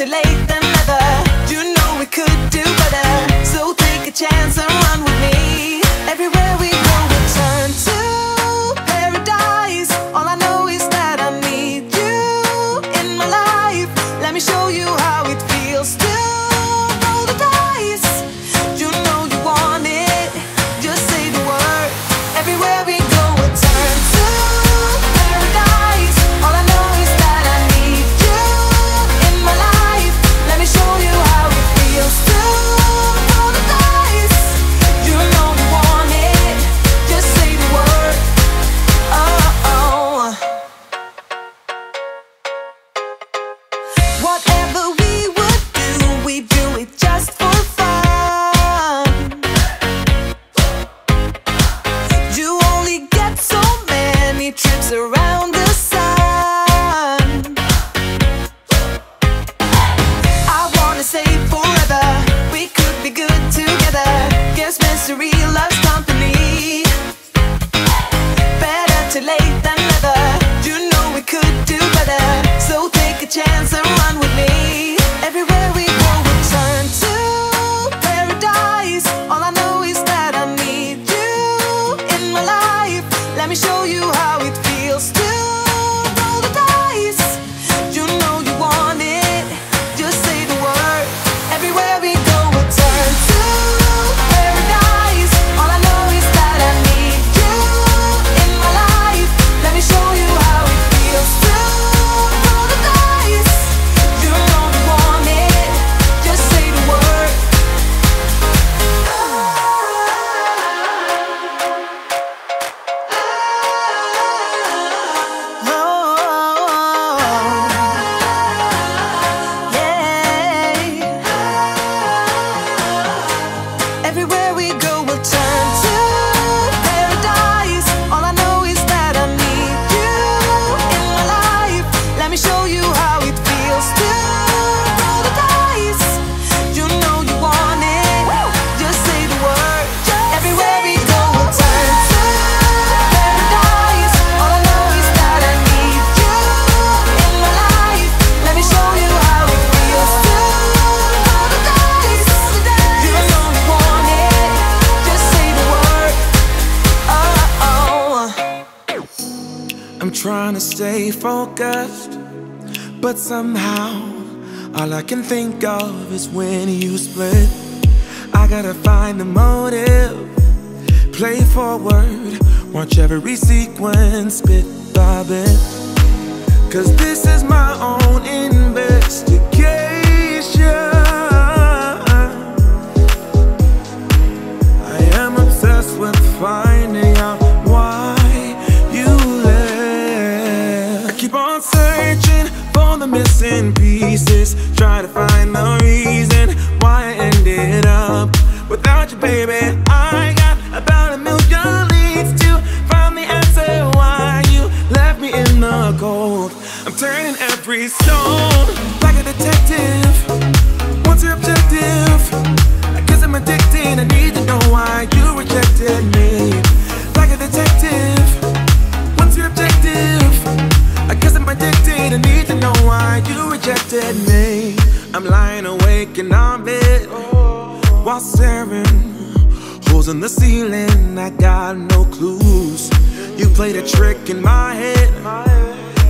too late than never. You know we could do better, so take a chance and run with me. Everywhere we go we'll turn to paradise. All I know is that I need you in my life. Let me show you how it feels to roll the dice. You know you want it, just say the word. Everywhere we go we'll turn to paradise. All I know is that I need you in my life. Let me show you how it feels to roll the dice. You know you want it, just say the word. Oh. Whatever we would do, we do it just for fun. You only get so many trips around the sun. I wanna say forever, we could be good together. Guess mystery loves company. Better too late than never. You know we could do better, so take a chance and run with me. Everywhere we go we'll turn to paradise. All I know is that I need you in my life. Let me show you how it feels to roll the dice. You know you want it, just say the word. Everywhere we go we'll turn to paradise. All I know is that I need you in my life. Let me show you how it feels to roll the dice. You know you want it, just say the word. Everywhere we go we'll turn to paradise. All I know is that I need you in my life. Let me show you how it feels to roll the dice. You know you want it, just say the word. Everywhere we go we'll turn to paradise. All I know is that I need you in my life. Let me show you how it feels to roll the dice. You know you want it, just say the word. Oh. I'm trying to stay focused, but somehow all I can think of is when you split. I gotta find the motive, play forward, watch every sequence bit by bit. Cause this is my own investigation. I am obsessed with finding out why you left. I keep on searching for the missing pieces, try to find the reason why I ended up without you, baby. I got about a million leads to find the answer why you left me in the cold. I'm turning every stone like a detective. What's your objective? I guess I'm addicted. I need to know why you rejected me. Like a detective. What's your objective? I guess I'm addicted. I need to know why you rejected me. I'm lying awake in our bed while staring holes in the ceiling. I got no clues. You played a trick in my head.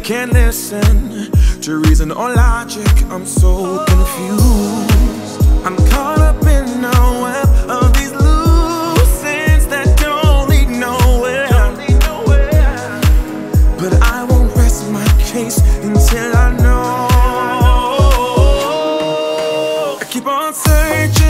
Can't listen to reason or logic. I'm so confused. I'm